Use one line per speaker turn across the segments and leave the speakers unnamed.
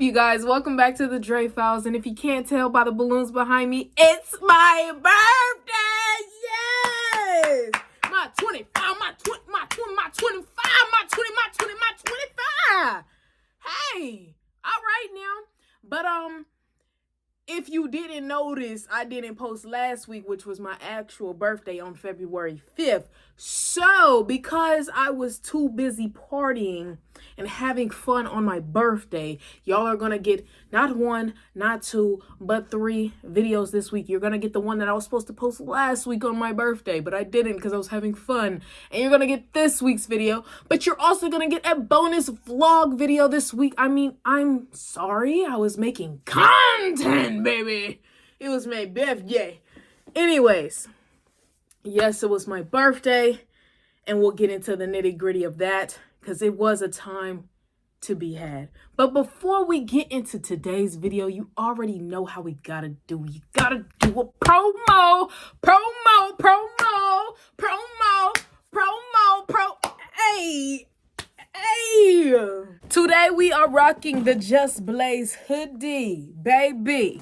up, you guys? Welcome back to the Dre Files. And if you can't tell by the balloons behind me, it's my birthday! Yes! My 25, my 20, my 20, my 25, my 20, my 20, my 25! Hey! All right now. But, if you didn't notice, I didn't post last week, which was my actual birthday on February 5th. So, because I was too busy partying and having fun on my birthday, y'all are going to get not one, not two, but 3 videos this week. You're going to get the one that I was supposed to post last week on my birthday, but I didn't because I was having fun. And you're going to get this week's video, but you're also going to get a bonus vlog video this week. I mean, I'm sorry, I was making content, baby. It was my birthday. Anyways, yes, it was my birthday, and we'll get into the nitty-gritty of that because it was a time to be had. But before we get into today's video, you already know how we gotta do. You gotta do a promo. Hey. Today we are rocking the Just Blaze hoodie, baby.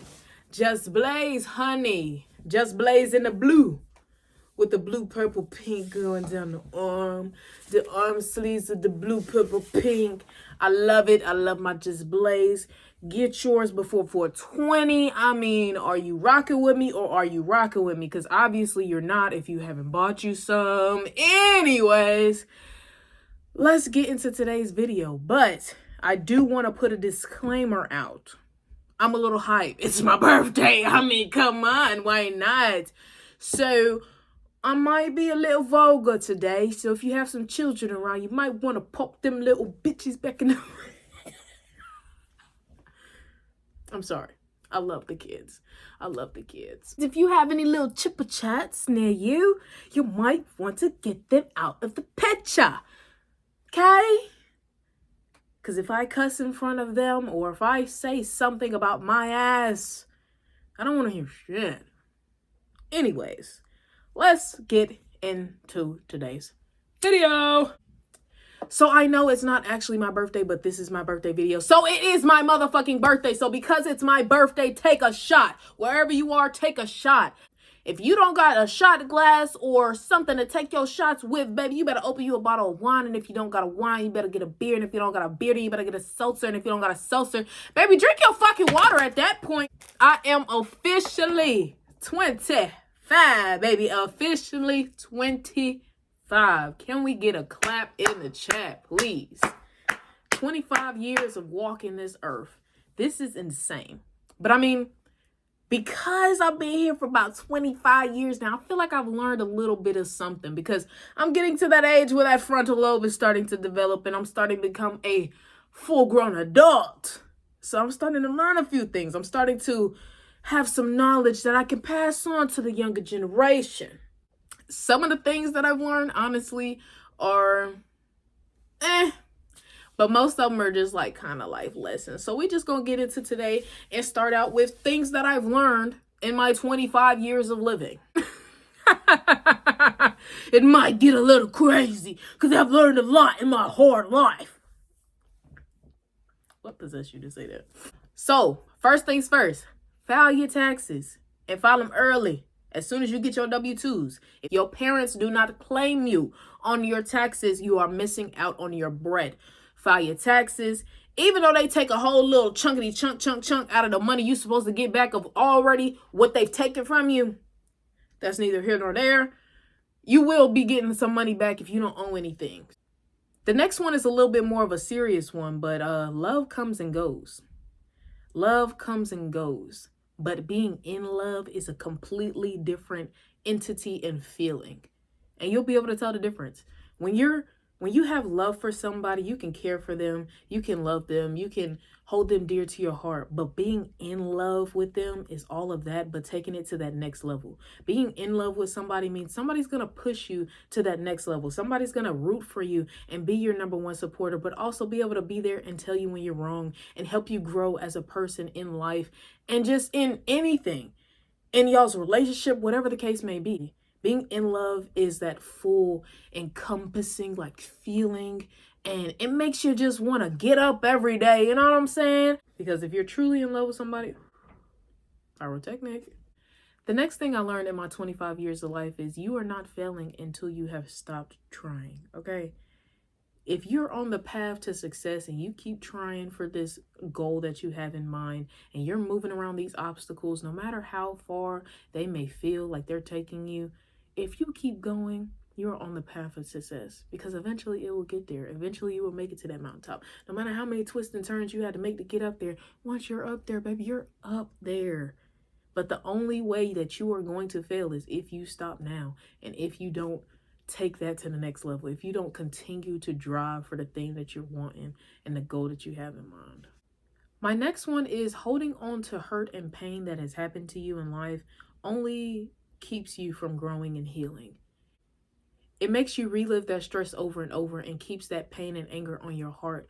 Just Blaze, honey. Just Blaze in the blue. With the blue, purple, pink going down the arm sleeves of the blue, purple, pink. I love it. I love my Just Blaze. Get yours before 420. I mean, are you rocking with me or are you rocking with me? Because obviously you're not if you haven't bought you some. Anyways, let's get into today's video. But I do want to put a disclaimer out. I'm a little hype. It's my birthday. I mean, come on. Why not? So I might be a little vulgar today, so if you have some children around, you might want to pop them little bitches back in the... I'm sorry. I love the kids. I love the kids. If you have any little chipper chats near you, you might want to get them out of the picture. Okay? Because if I cuss in front of them, or if I say something about my ass, I don't want to hear shit. Anyways, let's get into today's video. So I know it's not actually my birthday, but this is my birthday video. So it is my motherfucking birthday. So because it's my birthday, take a shot. Wherever you are, take a shot. If you don't got a shot glass or something to take your shots with, baby, you better open you a bottle of wine. And if you don't got a wine, you better get a beer. And if you don't got a beer, then you better get a seltzer. And if you don't got a seltzer, baby, drink your fucking water at that point. I am officially 25, baby. Officially 25. Can we get a clap in the chat, please? 25 years of walking this earth. This is insane. But I mean, because I've been here for about 25 years now, I feel like I've learned a little bit of something because I'm getting to that age where that frontal lobe is starting to develop and I'm starting to become a full-grown adult. So I'm starting to learn a few things. I'm starting to have some knowledge that I can pass on to the younger generation. Some of the things that I've learned, honestly, are but most of them are just like kind of life lessons. So we just gonna get into today and start out with things that I've learned in my 25 years of living. It might get a little crazy because I've learned a lot in my hard life. What possessed you to say that? So first things first, file your taxes and file them early. As soon as you get your W-2s. If your parents do not claim you on your taxes, you are missing out on your bread. File your taxes. Even though they take a whole little chunkity chunk out of the money you're supposed to get back of already what they've taken from you, that's neither here nor there. You will be getting some money back if you don't owe anything. The next one is a little bit more of a serious one, but love comes and goes. Love comes and goes. But being in love is a completely different entity and feeling. And you'll be able to tell the difference. When you have love for somebody, you can care for them, you can love them, you can hold them dear to your heart. But being in love with them is all of that, but taking it to that next level. Being in love with somebody means somebody's going to push you to that next level. Somebody's going to root for you and be your number one supporter, but also be able to be there and tell you when you're wrong and help you grow as a person in life and just in anything, in y'all's relationship, whatever the case may be. Being in love is that full encompassing like feeling And it makes you just want to get up every day. You know what I'm saying? Because if you're truly in love with somebody, pyrotechnic. The next thing I learned in my 25 years of life is you are not failing until you have stopped trying, okay? If you're on the path to success and you keep trying for this goal that you have in mind and you're moving around these obstacles, no matter how far they may feel like they're taking you, if you keep going, you're on the path of success because eventually it will get there. Eventually you will make it to that mountaintop. No matter how many twists and turns you had to make to get up there, once you're up there, baby, you're up there. But the only way that you are going to fail is if you stop now and if you don't take that to the next level, if you don't continue to drive for the thing that you're wanting and the goal that you have in mind. My next one is holding on to hurt and pain that has happened to you in life only keeps you from growing and healing. It makes you relive that stress over and over and keeps that pain and anger on your heart.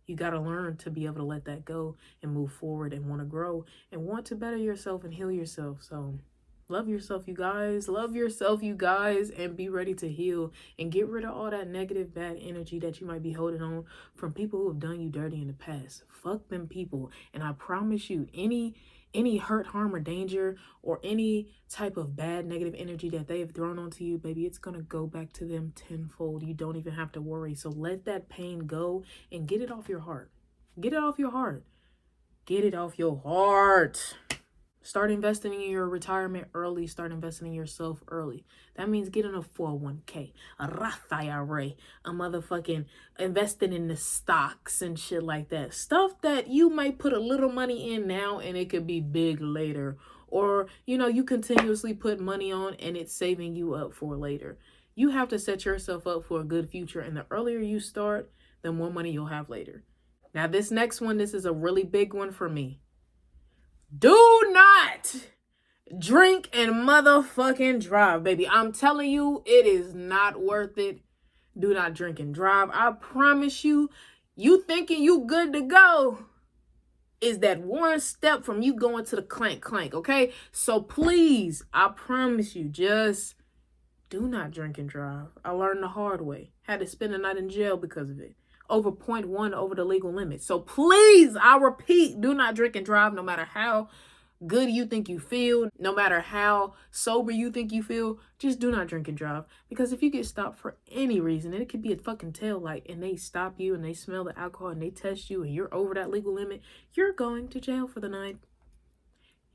You got to learn to be able to let that go and move forward and want to grow and want to better yourself and heal yourself. So love yourself, you guys. Love yourself, you guys, and be ready to heal and get rid of all that negative, bad energy that you might be holding on from people who have done you dirty in the past. Fuck them people. And I promise you, any hurt, harm, or danger, or any type of bad negative energy that they have thrown onto you, baby, it's going to go back to them tenfold. You don't even have to worry. So let that pain go and get it off your heart. Get it off your heart. Get it off your heart. Start investing in your retirement early. Start investing in yourself early. That means getting a 401k, a Roth IRA, a motherfucking investing in the stocks and shit like that. Stuff that you might put a little money in now and it could be big later. Or, you continuously put money on and it's saving you up for later. You have to set yourself up for a good future. And the earlier you start, the more money you'll have later. Now, this next one, this is a really big one for me. Do not drink and motherfucking drive, baby. I'm telling you, it is not worth it. Do not drink and drive. I promise you, you thinking you good to go is that one step from you going to the clank, okay? So please, I promise you, just do not drink and drive. I learned the hard way. Had to spend a night in jail because of it. Over 0.1 over the legal limit. So please, I repeat, do not drink and drive no matter how good you think you feel, no matter how sober you think you feel, just do not drink and drive. Because if you get stopped for any reason, and it could be a fucking tail light, and they stop you and they smell the alcohol and they test you and you're over that legal limit, you're going to jail for the night.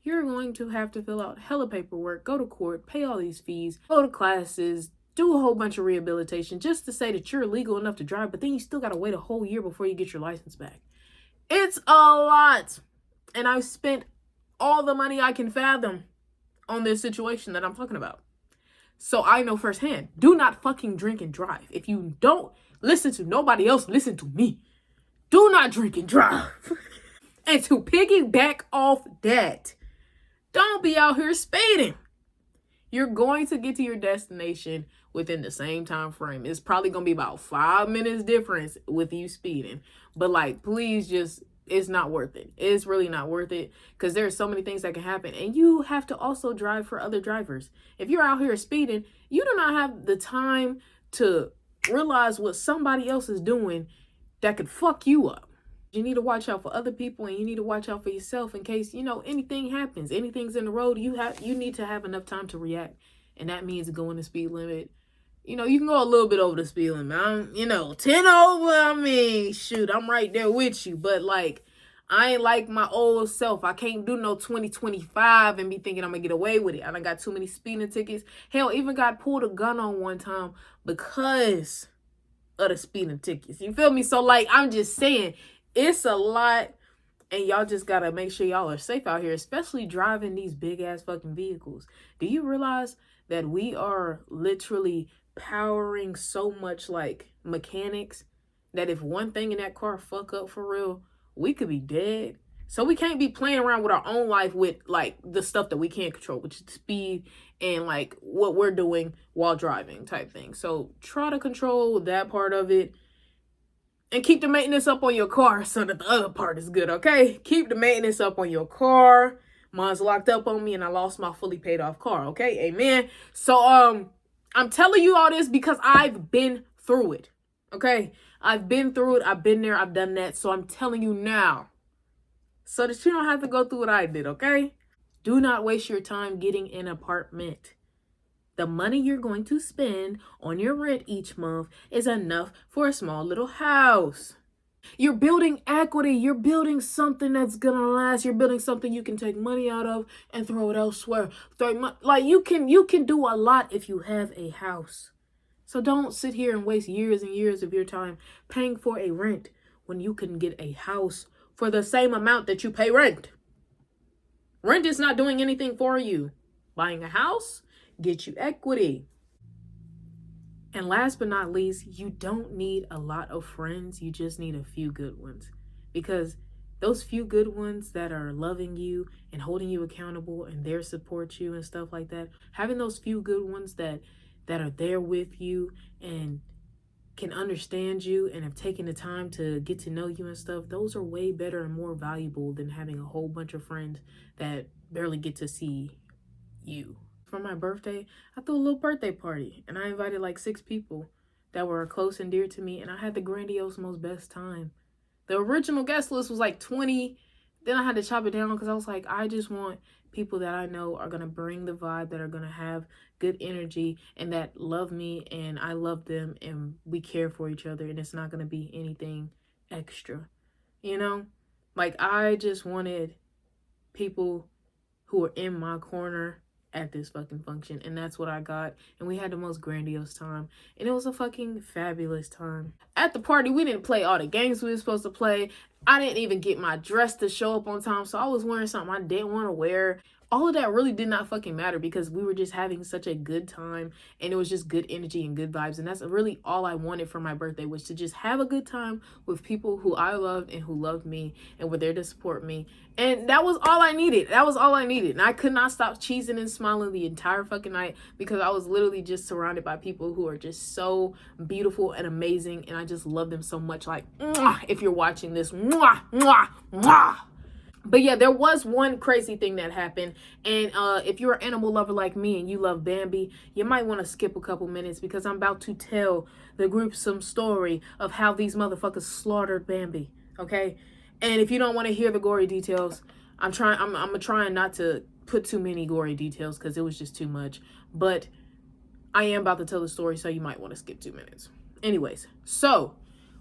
You're going to have to fill out hella paperwork, go to court, pay all these fees, go to classes, do a whole bunch of rehabilitation just to say that you're legal enough to drive, but then you still got to wait a whole year before you get your license back. It's a lot. And I've spent all the money I can fathom on this situation that I'm talking about. So I know firsthand, do not fucking drink and drive. If you don't listen to nobody else, listen to me. Do not drink and drive. And to piggyback off that, don't be out here speeding. You're going to get to your destination within the same time frame. It's probably going to be about 5 minutes difference with you speeding. But please just, it's not worth it. It's really not worth it because there's so many things that can happen. And you have to also drive for other drivers. If you're out here speeding, you do not have the time to realize what somebody else is doing that could fuck you up. You need to watch out for other people and you need to watch out for yourself in case, anything happens. Anything's in the road, you need to have enough time to react. And that means going the speed limit. You can go a little bit over the speed limit. 10 over, shoot, I'm right there with you. But I ain't like my old self. I can't do no 2025 and be thinking I'm gonna get away with it. I done got too many speeding tickets. Hell, even got pulled a gun on one time because of the speeding tickets. You feel me? So I'm just saying, it's a lot, and y'all just gotta make sure y'all are safe out here, especially driving these big ass fucking vehicles. Do you realize that we are literally powering so much mechanics that if one thing in that car fuck up for real, we could be dead? So we can't be playing around with our own life with the stuff that we can't control, which is speed and what we're doing while driving type thing. So try to control that part of it. And keep the maintenance up on your car so that the other part is good, okay? Keep the maintenance up on your car. Mine's locked up on me and I lost my fully paid off car, okay? Amen. So, I'm telling you all this because I've been through it, okay? I've been through it. I've been there. I've done that. So I'm telling you now, so that you don't have to go through what I did, okay? Do not waste your time getting an apartment. The money you're going to spend on your rent each month is enough for a small little house. You're building equity. You're building something that's gonna last. You're building something you can take money out of and throw it elsewhere. Like you can do a lot if you have a house. So don't sit here and waste years and years of your time paying for a rent when you can get a house for the same amount that you pay rent. Rent is not doing anything for you. Buying a house gets you equity. And last but not least, you don't need a lot of friends. You just need a few good ones. Because those few good ones that are loving you and holding you accountable and there support you and stuff like that, having those few good ones that are there with you and can understand you and have taken the time to get to know you and stuff, those are way better and more valuable than having a whole bunch of friends that barely get to see you. For my birthday, I threw a little birthday party and I invited like 6 people that were close and dear to me, and I had the grandiose most best time. The original guest list was like 20. Then I had to chop it down because I was like, I just want people that I know are going to bring the vibe, that are going to have good energy and that love me and I love them and we care for each other, and it's not going to be anything extra. You know? Like, I just wanted people who are in my corner at this fucking function, and that's what I got. And we had the most grandiose time, and it was a fucking fabulous time. At the party, we didn't play all the games we were supposed to play. I didn't even get my dress to show up on time, so I was wearing something I didn't want to wear. All of that really did not fucking matter because we were just having such a good time, and it was just good energy and good vibes. And that's really all I wanted for my birthday, was to just have a good time with people who I loved and who loved me and were there to support me. And that was all I needed. That was all I needed. And I could not stop cheesing and smiling the entire fucking night because I was literally just surrounded by people who are just so beautiful and amazing. And I just love them so much. Like, mwah, if you're watching this, mwah, mwah, mwah. But yeah, there was one crazy thing that happened. And if you're an animal lover like me and you love Bambi, you might want to skip a couple minutes because I'm about to tell the group some story of how these motherfuckers slaughtered Bambi. Okay? And if you don't want to hear the gory details, I'm trying not to put too many gory details because it was just too much. But I am about to tell the story, so you might want to skip 2 minutes. Anyways, so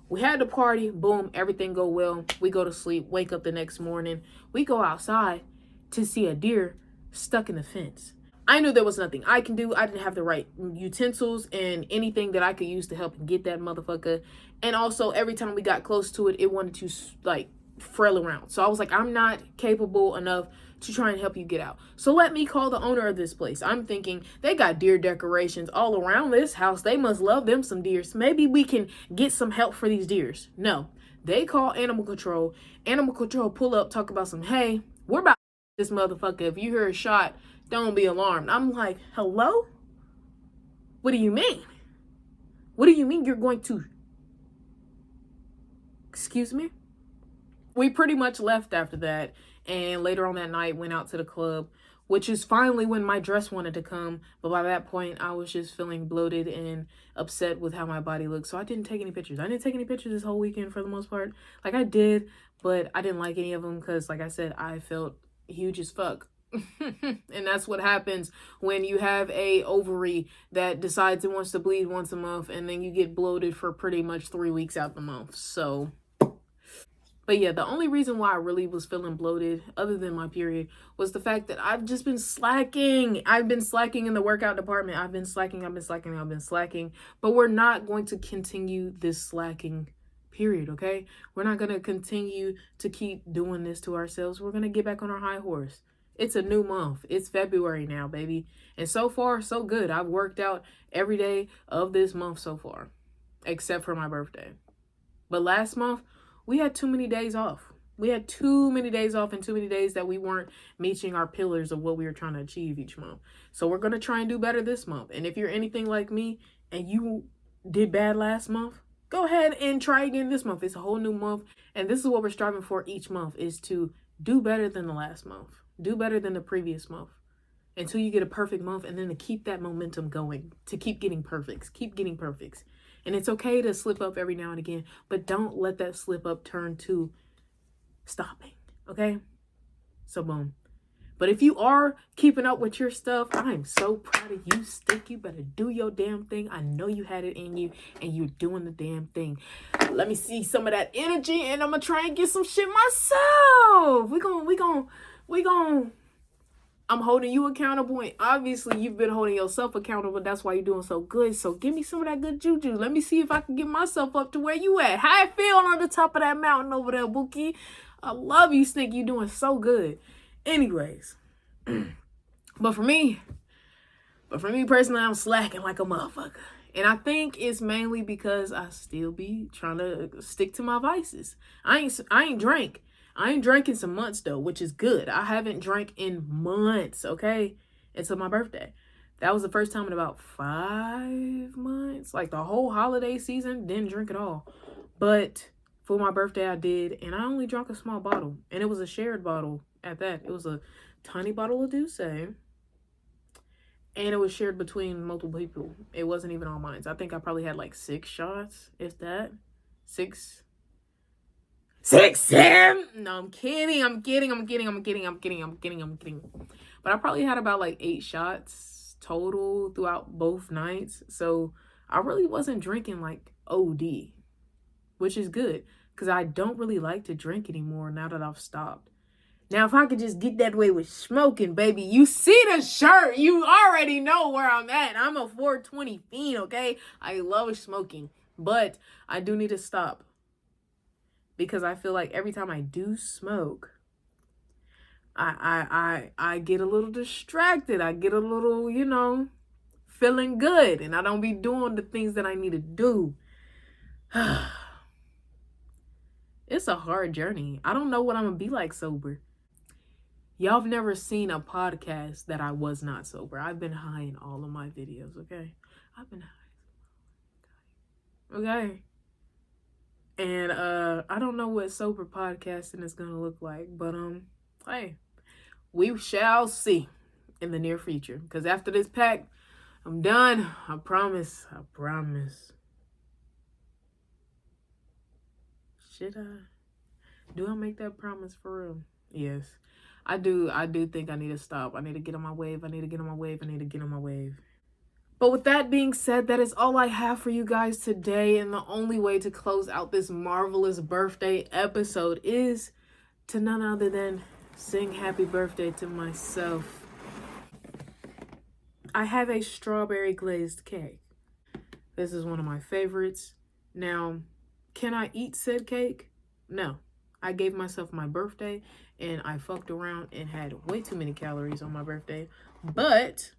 we had the party, boom, everything go well. We go to sleep, wake up the next morning. We go outside to see a deer stuck in the fence. I knew there was nothing I can do. I didn't have the right utensils and anything that I could use to help get that motherfucker. And also, every time we got close to it, it wanted to like frail around. So I was like, I'm not capable enough to try and help you get out. So let me call the owner of this place. I'm thinking they got deer decorations all around this house. They must love them some deers. Maybe we can get some help for these deers. No, they call animal control. Animal control pull up, talk about some, hey, we're about this motherfucker. If you hear a shot, don't be alarmed. I'm like, hello? What do you mean? What do you mean you're going to? Excuse me? We pretty much left after that, and later on that night went out to the club, which is finally when my dress wanted to come. But by that point, I was just feeling bloated and upset with how my body looked. So I didn't take any pictures. I didn't take any pictures this whole weekend for the most part. Like, I did, but I didn't like any of them because, like I said, I felt huge as fuck. And that's what happens when you have a ovary that decides it wants to bleed once a month, and then you get bloated for pretty much 3 weeks out the month. So, but yeah, the only reason why I really was feeling bloated, other than my period, was the fact that I've just been slacking. I've been slacking in the workout department. I've been slacking. But we're not going to continue this slacking period, okay? We're not going to continue to keep doing this to ourselves. We're going to get back on our high horse. It's a new month. It's February now, baby. And so far, so good. I've worked out every day of this month so far, except for my birthday. But last month, we had too many days off. We had too many days off and too many days that we weren't meeting our pillars of what we were trying to achieve each month. So we're going to try and do better this month. And if you're anything like me and you did bad last month, go ahead and try again this month. It's a whole new month. And this is what we're striving for each month, is to do better than the last month. Do better than the previous month until you get a perfect month, and then to keep that momentum going, to keep getting perfects. Keep getting perfects. And it's okay to slip up every now and again, but don't let that slip up turn to stopping, okay? So boom. But if you are keeping up with your stuff, I am so proud of you, Stick. You better do your damn thing. I know you had it in you, and you're doing the damn thing. Let me see some of that energy, and I'm gonna try and get some shit myself. We gon' I'm holding you accountable, and obviously you've been holding yourself accountable. That's why you're doing so good. So give me some of that good juju. Let me see if I can get myself up to where you at. How I feel on the top of that mountain over there, Bookie. I love you, Stick. You doing so good. Anyways, but for me personally, I'm slacking like a motherfucker. And I think it's mainly because I still be trying to stick to my vices. I ain't drank. I ain't drank in some months though, which is good. I haven't drank in months, okay? Until my birthday. That was the first time in about 5 months. Like the whole holiday season, didn't drink at all. But for my birthday, I did. And I only drank a small bottle. And it was a shared bottle at that. It was a tiny bottle of Douce. And it was shared between multiple people. It wasn't even all mine. I think I probably had like 6 shots, if that. 6, 7. No, I'm kidding. But I probably had about like 8 shots total throughout both nights. So I really wasn't drinking like OD, which is good because I don't really like to drink anymore now that I've stopped. Now, if I could just get that way with smoking, baby, you see the shirt. You already know where I'm at. I'm a 420 fiend, okay? I love smoking, but I do need to stop because I feel like every time I do smoke, I get a little distracted. I get a little, feeling good, and I don't be doing the things that I need to do. It's a hard journey. I don't know what I'm gonna be like sober. Y'all have never seen a podcast that I was not sober. I've been high in all of my videos, okay? I've been high. Okay? And I don't know what sober podcasting is gonna look like, but hey, we shall see in the near future. Because after this pack, I'm done. I promise. Should I? Do I make that promise for real? Yes. I do think I need to stop. I need to get on my wave. But with that being said, that is all I have for you guys today. And the only way to close out this marvelous birthday episode is to none other than sing happy birthday to myself. I have a strawberry glazed cake. This is one of my favorites. Now, can I eat said cake? No. I gave myself my birthday and I fucked around and had way too many calories on my birthday. But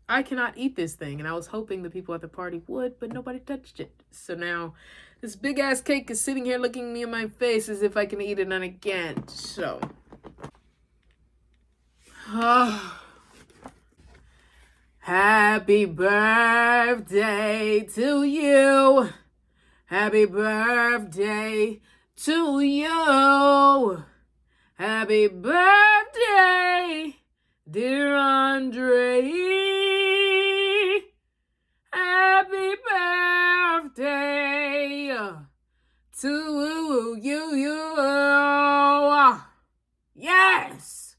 I cannot eat this thing. And I was hoping the people at the party would, but nobody touched it. So now this big ass cake is sitting here looking me in my face as if I can eat it and I can't. So. Happy birthday to you. Happy birthday to you. Happy birthday, dear Andre. Happy birthday to you. Yes.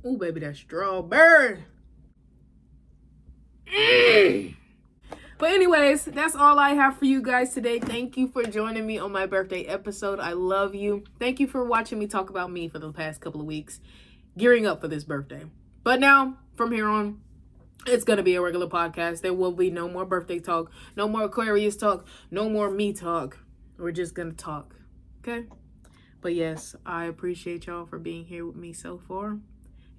Ooh, baby, that strawberry. But anyways, that's all I have for you guys today. Thank you for joining me on my birthday episode. I love you. Thank you for watching me talk about me for the past couple of weeks, gearing up for this birthday. But now, from here on, it's going to be a regular podcast. There will be no more birthday talk, no more Aquarius talk, no more me talk. We're just going to talk, okay? But yes, I appreciate y'all for being here with me so far.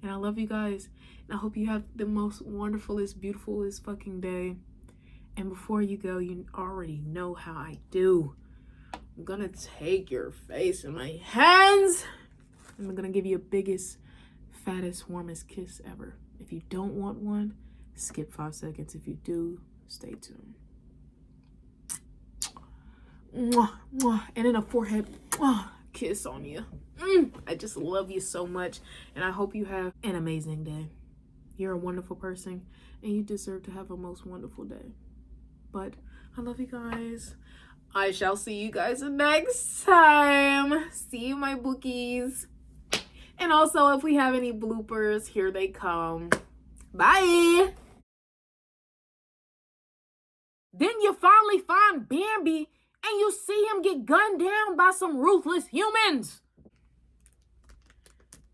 And I love you guys. And I hope you have the most wonderfulest, beautifulest fucking day. And before you go, you already know how I do. I'm gonna take your face in my hands. And I'm gonna give you a biggest, fattest, warmest kiss ever. If you don't want one, skip 5 seconds. If you do, stay tuned. Mwah, mwah. And in a forehead. Mwah. kiss on you. I just love you so much, and I hope you have an amazing day. You're a wonderful person, and you deserve to have a most wonderful day. But I love you guys. I shall see you guys next time. See you, my bookies. And also, if we have any bloopers, here they come. Bye. Then you finally find Bambi, and you see him get gunned down by some ruthless humans.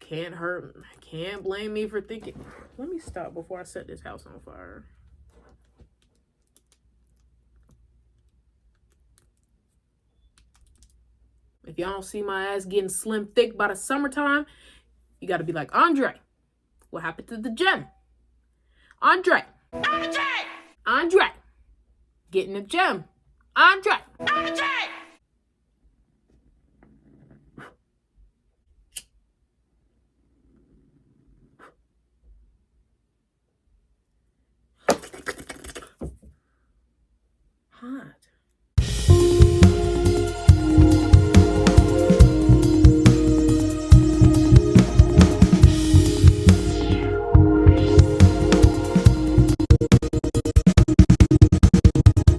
Can't hurt. Can't blame me for thinking. Let me stop before I set this house on fire. If y'all don't see my ass getting slim thick by the summertime, you got to be like, Andre, what happened to the gym? Andre, get in the gym. Andre.